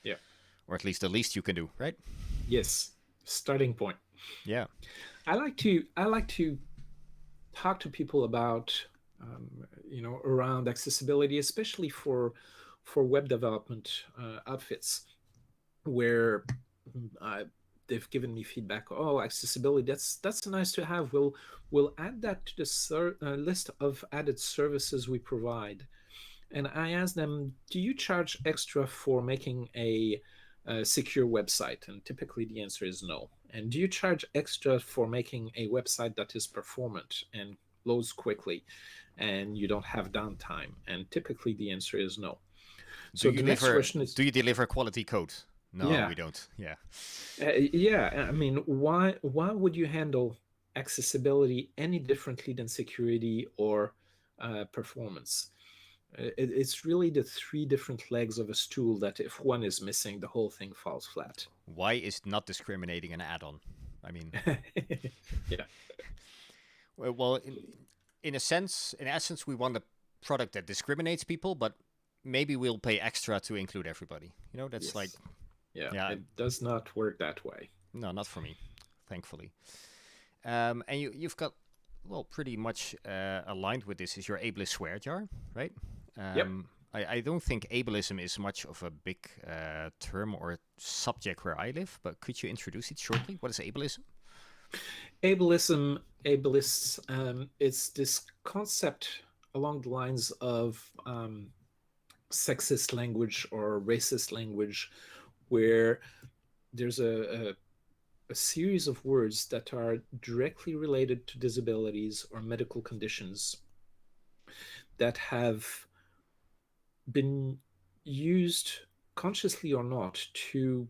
Yeah. or at least the least you can do, right? Yes. Starting point. Yeah. I like to talk to people about around accessibility, especially for web development outfits, where uh, they've given me feedback. Oh, accessibility, that's nice to have. We'll add that to the list of added services we provide. And I asked them, do you charge extra for making a secure website? And typically the answer is no. And do you charge extra for making a website that is performant and loads quickly and you don't have downtime? And typically the answer is no. Do So you the next deliver? question is, Do you deliver quality code? No, yeah, we don't. Yeah. yeah. I mean, why would you handle accessibility any differently than security or performance? It's really the 3 different legs of a stool that if one is missing, the whole thing falls flat. Why is not discriminating an add-on? I mean, Yeah. well, in a sense, in essence, we want a product that discriminates people, but maybe we'll pay extra to include everybody. That's like, Yes. Yeah. yeah, It does not work that way. no, not for me, thankfully. And you've got, well, pretty much aligned with this is your ableist swear jar, right? Yep. I don't think ableism is much of a big term or subject where I live, but could you introduce it shortly? What is ableism? Ableists, it's this concept along the lines of sexist language or racist language, where there's a series of words that are directly related to disabilities or medical conditions that have been used, consciously or not, to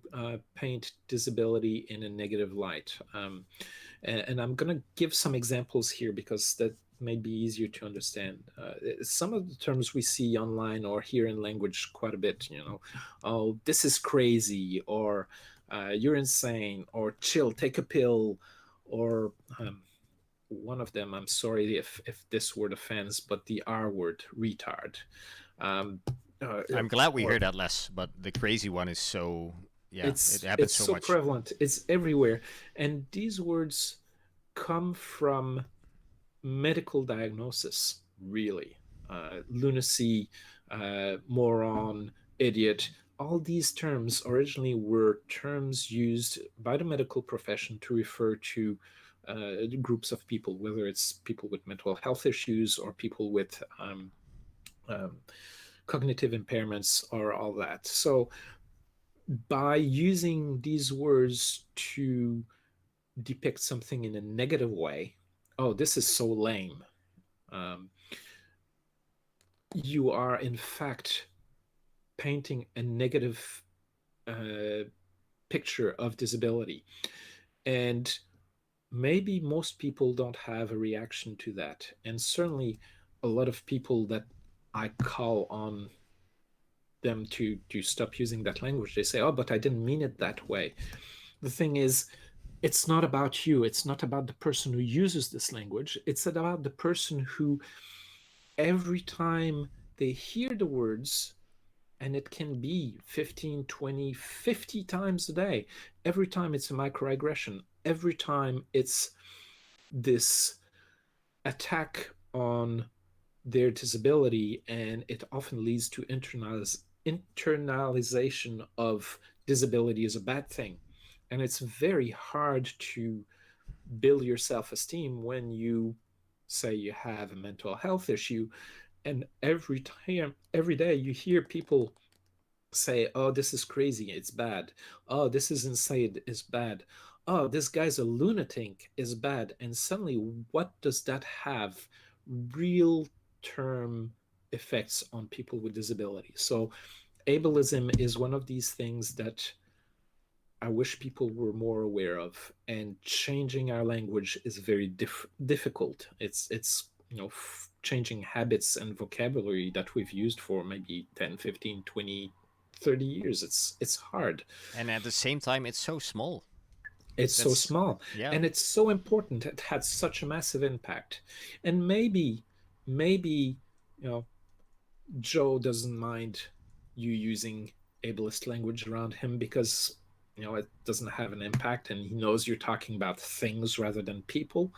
paint disability in a negative light. And I'm going to give some examples here because that may be easier to understand. Some of the terms we see online or hear in language quite a bit, oh, this is crazy, or you're insane, or chill, take a pill, or one of them, I'm sorry if this word offends, but the R word, retard. Um, I'm glad we or hear that less, but the crazy one is so, yeah, it it's happens it's so so much. prevalent, it's everywhere, and these words come from medical diagnosis, really. Lunacy, moron, idiot, all these terms originally were terms used by the medical profession to refer to groups of people, whether it's people with mental health issues or people with um, cognitive impairments or all that. So by using these words to depict something in a negative way, oh, this is so lame. Um, you are in fact painting a negative uh, picture of disability. And maybe most people don't have a reaction to that. And certainly a lot of people that I call on them to stop using that language, they say, oh, but I didn't mean it that way. The thing is, it's not about you. It's not about the person who uses this language. It's about the person who, every time they hear the words, and it can be 15, 20, 50 times a day, every time it's a microaggression, every time it's this attack on their disability, and it often leads to internalization of disability as a bad thing. And it's very hard to build your self-esteem when you say you have a mental health issue, and every day you hear people say, oh, this is crazy, it's bad. Oh, this is insane, is bad. Oh, this guy's a lunatic, is bad. And suddenly, what does that have? Real term effects on people with disabilities. So ableism is one of these things that I wish people were more aware of. And changing our language is very difficult. It's changing habits and vocabulary that we've used for maybe 10, 15, 20, 30 years. It's hard. And at the same time, it's so small. It's so That's small, yeah. and it's so important. It had such a massive impact. And maybe, you know, Joe doesn't mind you using ableist language around him because it doesn't have an impact, and he knows you're talking about things rather than people.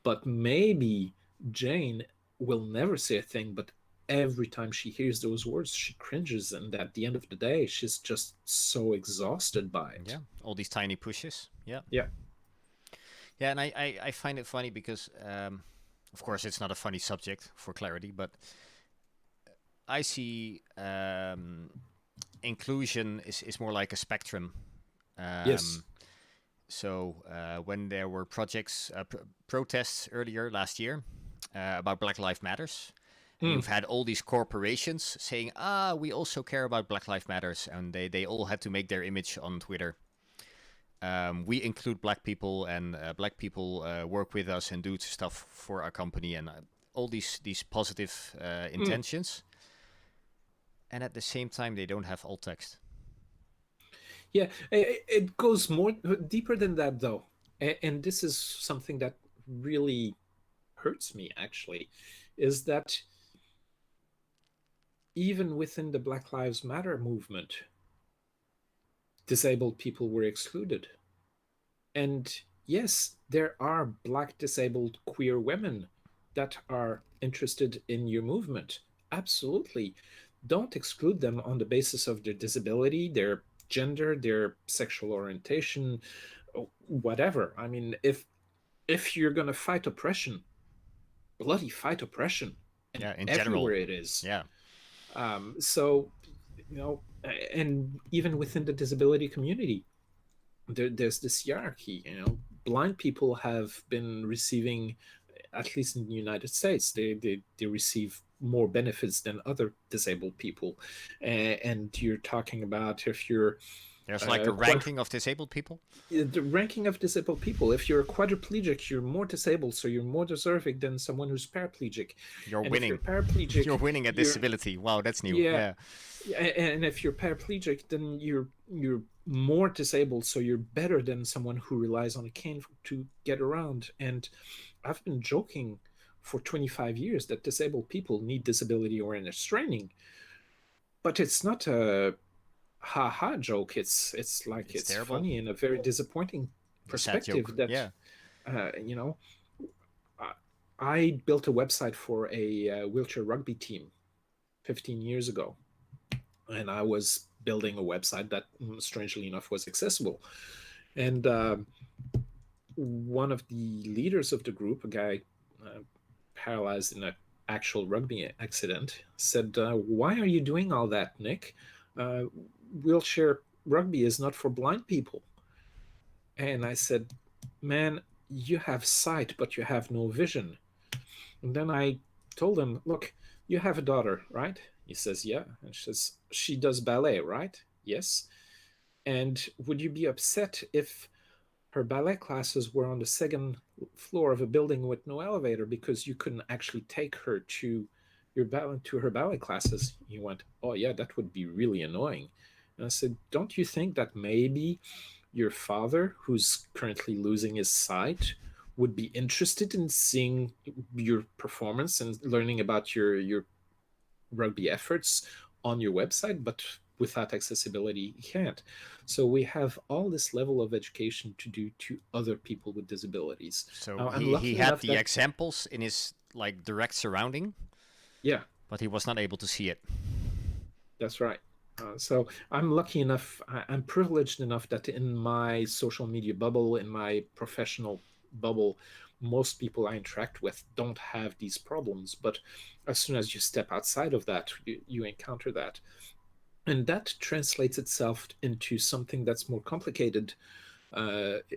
But maybe Jane will never say a thing, but every time she hears those words, she cringes, and at the end of the day, she's just so exhausted by it. Yeah, all these tiny pushes. Yeah. Yeah. Yeah, and I find it funny because, of course, it's not a funny subject for clarity, but I see inclusion is more like a spectrum. Yes. So when there were protests earlier last year about Black Lives Matters, and Mm. you've had all these corporations saying, we also care about Black Lives Matters, and they all had to make their image on Twitter. We include black people, and black people work with us and do stuff for our company, and all these positive intentions. And at the same time, they don't have alt text. Yeah, it goes more deeper than that, though. And this is something that really hurts me, actually, is that even within the Black Lives Matter movement, disabled people were excluded. And yes, there are Black disabled queer women that are interested in your movement. Absolutely. Don't exclude them on the basis of their disability, their gender, their sexual orientation, whatever. I mean, if you're going to fight oppression, bloody fight oppression, and Yeah, in everywhere general. it is. Yeah. So, and even within the disability community, there's this hierarchy. Blind people have been receiving, at least in the United States, they receive more benefits than other disabled people. And you're talking about if you're There's like a ranking of disabled people. the ranking of disabled people. If you're a quadriplegic, you're more disabled, so you're more deserving than someone who's paraplegic. You're And winning. if you're paraplegic, You're winning at disability. Wow, that's new. yeah. Yeah. And if you're paraplegic, then you're more disabled, so you're better than someone who relies on a cane to get around. And I've been joking for 25 years that disabled people need disability awareness training, but it's not a ha joke. It's like it's terrible. funny in a very disappointing perspective that Yeah. you know I built a website for a wheelchair rugby team 15 years ago, and I was building a website that, strangely enough, was accessible. And one of the leaders of the group, a guy paralyzed in an actual rugby accident, said, "Why are you doing all that, Nick? Uh, Wheelchair rugby is not for blind people." And I said, "Man, you have sight, but you have no vision." And then I told him, "Look, you have a daughter, right?" He says, "Yeah." And she says, "She does ballet, right?" "Yes." "And would you be upset if her ballet classes were on the second floor of a building with no elevator because you couldn't actually take her to her ballet classes. He went, "Oh yeah, that would be really annoying." And I said, "Don't you think that maybe your father, who's currently losing his sight, would be interested in seeing your performance and learning about your rugby efforts on your website, but without accessibility, you can't." So we have all this level of education to do to other people with disabilities. So Now, I'm he lucky had enough the that, examples in his like direct surrounding, yeah, but he was not able to see it. that's right. So I'm lucky enough, I'm privileged enough that in my social media bubble, in my professional bubble, most people I interact with don't have these problems. But as soon as you step outside of that, you encounter that. And that translates itself into something that's more complicated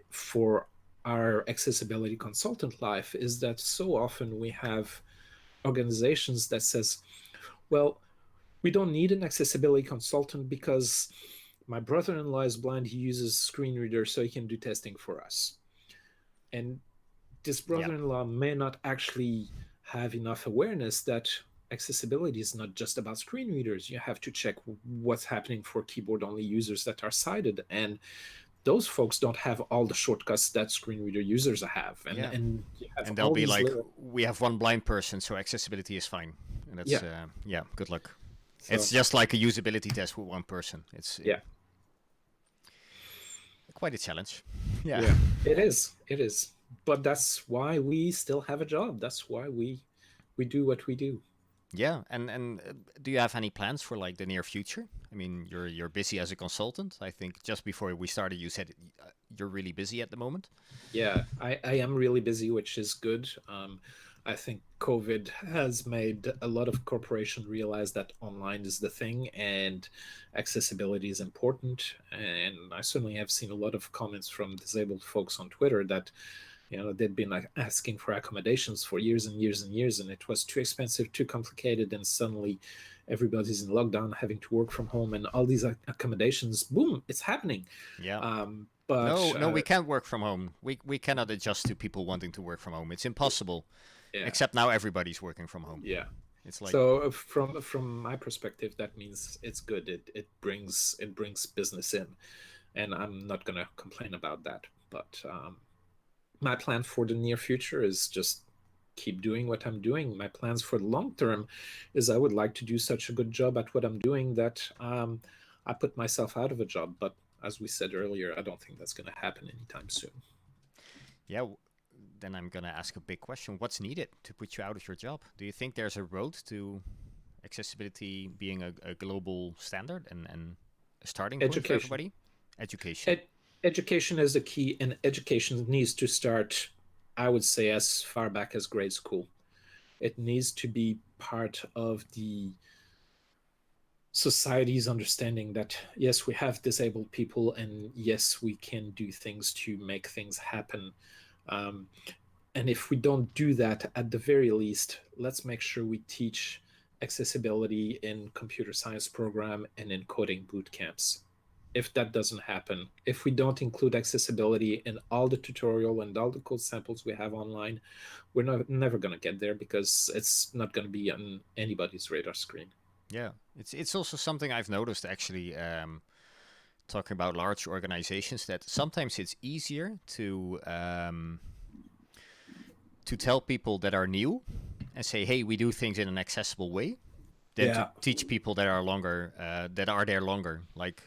for our accessibility consultant life, is that so often we have organizations that says, well, we don't need an accessibility consultant because my brother-in-law is blind, he uses screen reader so he can do testing for us. And this Yeah. brother-in-law may not actually have enough awareness that accessibility is not just about screen readers. You have to check what's happening for keyboard only users that are sighted, and those folks don't have all the shortcuts that screen reader users have, and Yeah. and you have And they'll all be these like, little, we have one blind person, so accessibility is fine. And that's yeah. yeah, good luck. It's So just like a usability test with one person. yeah, quite a challenge. Yeah. yeah, it is, but that's why we still have a job. That's why we do what we do. Yeah, and do you have any plans for like the near future? I mean, you're busy as a consultant. I think just before we started, you said you're really busy at the moment. Yeah, I am really busy, which is good. I think COVID has made a lot of corporations realize that online is the thing and accessibility is important. And I certainly have seen a lot of comments from disabled folks on Twitter that, they'd been like asking for accommodations for years and years and years, and it was too expensive, too complicated, and suddenly everybody's in lockdown, having to work from home, and all these accommodations, boom, it's happening. Yeah. But No, we can't work from home. We cannot adjust to people wanting to work from home. It's impossible. yeah, Except now everybody's working from home. yeah. It's like, So from my perspective, that means it's good. It brings business in, and I'm not gonna complain about that. But my plan for the near future is just keep doing what I'm doing. My plans for the long term is I would like to do such a good job at what I'm doing that I put myself out of a job. But as we said earlier, I don't think that's going to happen anytime soon. yeah. Then I'm gonna ask a big question. What's needed to put you out of your job? Do you think there's a road to accessibility being a global standard and a starting point for Education. everybody? Education. Education is the key, and education needs to start, I would say, as far back as grade school. It needs to be part of the society's understanding that yes, we have disabled people, and yes, we can do things to make things happen. Um, and if we don't do that, at the very least, let's make sure we teach accessibility in computer science program and in coding boot camps. If that doesn't happen, if we don't include accessibility in all the tutorial and all the code samples we have online, we're never going to get there because it's not going to be on anybody's radar screen. Yeah, it's also something I've noticed actually. Talking about large organizations, that sometimes it's easier to tell people that are new and say, "Hey, we do things in an accessible way," than to Yeah. teach people that are longer, that are there longer. Like,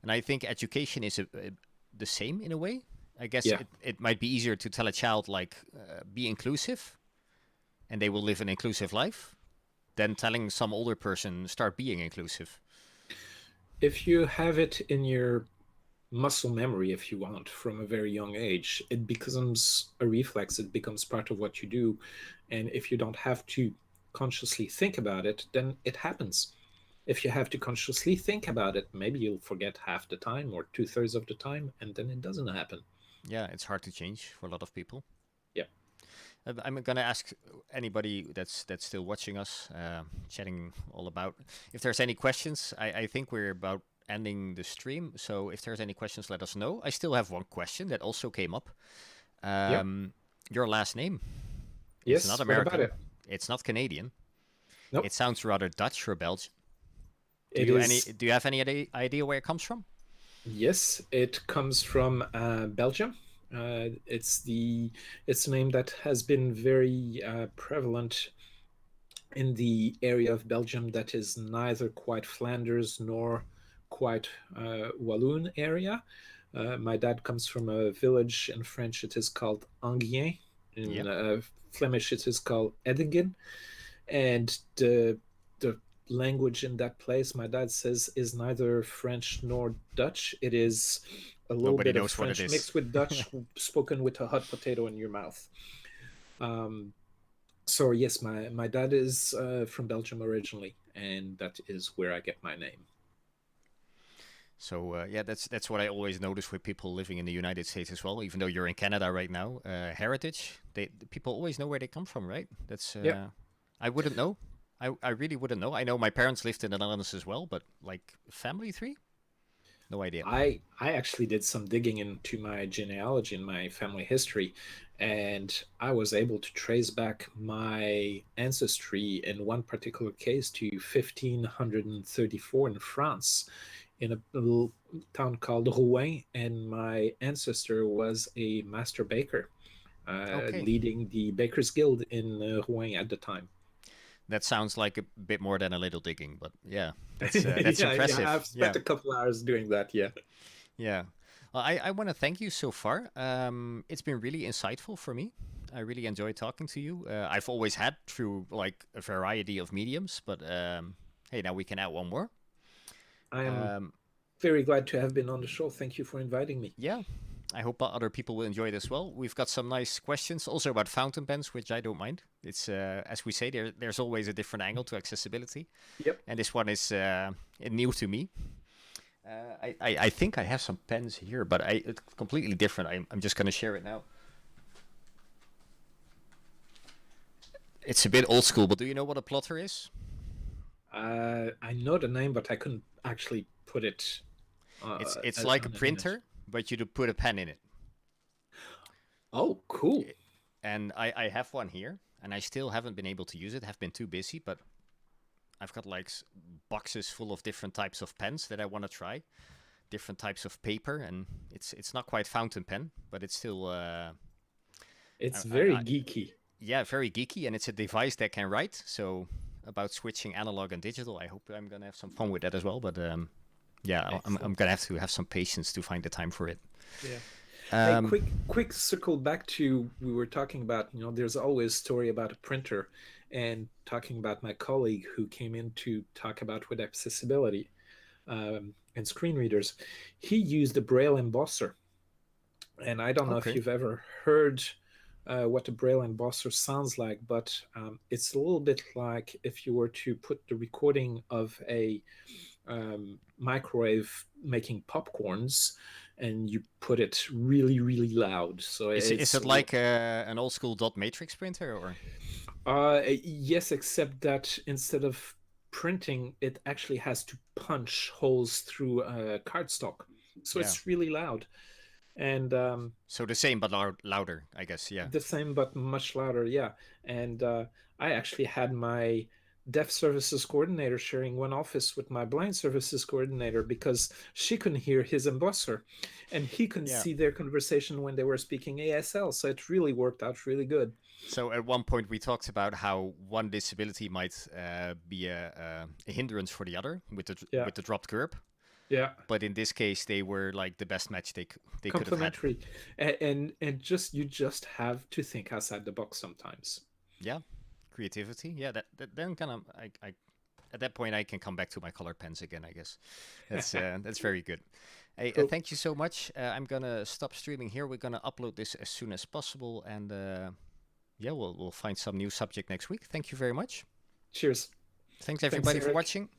and I think education is the same in a way. I guess Yeah. it might be easier to tell a child like be inclusive, and they will live an inclusive life, than telling some older person start being inclusive. If you have it in your muscle memory, if you want, from a very young age, it becomes a reflex, it becomes part of what you do. And if you don't have to consciously think about it, then it happens. If you have to consciously think about it, maybe you'll forget half the time or 2/3 of the time, and then it doesn't happen. Yeah, it's hard to change for a lot of people. Yeah. I'm gonna ask anybody that's still watching us, chatting all about, if there's any questions. I think we're about ending the stream. So if there's any questions, let us know. I still have one question that also came up. Yeah. Your last name. It's not Yes. What about American. it? It's not Canadian. Nope. It sounds rather Dutch or Belgian. It is. Do you have any idea where it comes from? Yes, it comes from Belgium. It's a name that has been very prevalent in the area of Belgium that is neither quite Flanders nor quite Walloon area. My dad comes from a village. In French it is called Anguien. Yeah. In Flemish it is called Edingen. And the language in that place, my dad says, is neither French nor Dutch. It is a little Nobody bit of knows what it French is. mixed with Dutch, spoken with a hot potato in your mouth. So yes, my dad is from Belgium originally, and that is where I get my name. So yeah, that's what I always notice with people living in the United States as well. Even though you're in Canada right now, heritage, people always know where they come from, right? That's Yeah. I wouldn't know. I really wouldn't know. I know my parents lived in the Netherlands as well, but like family tree, no idea. I actually did some digging into my genealogy and my family history, and I was able to trace back my ancestry in one particular case to 1534 in France, in a little town called Rouen, and my ancestor was a master baker, Okay, leading the Bakers Guild in Rouen at the time. that sounds like a bit more than a little digging, but yeah, that's Yeah, impressive. I've spent Yeah. a couple hours doing that. Yeah. Yeah. Well, I want to thank you so far. It's been really insightful for me. I really enjoyed talking to you. I've always had through like a variety of mediums, but hey, now we can add one more. I am Um, very glad to have been on the show. Thank you for inviting me. yeah, I hope other people will enjoy it as well. We've got some nice questions also about fountain pens, which I don't mind. It's as we say, there's always a different angle to accessibility, Yep. and this one is new to me. I think I have some pens here, but it's completely different. I'm just going to share it now. It's a bit old school, but do you know what a plotter is? I know the name, but I couldn't actually put it It's like a on an image. printer, but you do put a pen in it. Oh, cool. And I have one here, and I still haven't been able to use it. Have been too busy, but I've got like boxes full of different types of pens that I want to try, different types of paper, and it's not quite fountain pen, but it's still It's very I, geeky. yeah, very geeky, and it's a device that can write. So about switching analog and digital, I hope I'm gonna have some fun with that as well. But yeah, I'm gonna have some patience to find the time for it. Yeah. Hey, quick circle back to we were talking about, there's always story about a printer, and talking about my colleague who came in to talk about with accessibility and screen readers. He used a Braille embosser, and I don't know if Okay. you've ever heard what a Braille embosser sounds like, but it's a little bit like if you were to put the recording of a microwave making popcorns and you put it really, really loud. So Is it like an old school dot matrix printer or? yes, except that instead of printing, it actually has to punch holes through cardstock. So Yeah. it's really loud. And So the same but louder, I guess. Yeah. the same, but much louder. Yeah. And I actually had my deaf services coordinator sharing one office with my blind services coordinator because she couldn't hear his embosser and he couldn't Yeah. see their conversation when they were speaking ASL. So it really worked out really good. So at one point we talked about how one disability might be a hindrance for the other with the dropped curb. Yeah. But in this case, they were like the best match they could have had. Complementary. And just you just have to think outside the box sometimes. Yeah, creativity. Yeah, that then kind of I at that point I can come back to my color pens again. I guess that's very good. Hey, Cool. thank you so much. I'm gonna stop streaming here. We're gonna upload this as soon as possible, and yeah, we'll find some new subject next week. Thank you very much. Cheers. Thanks everybody for Eric. watching.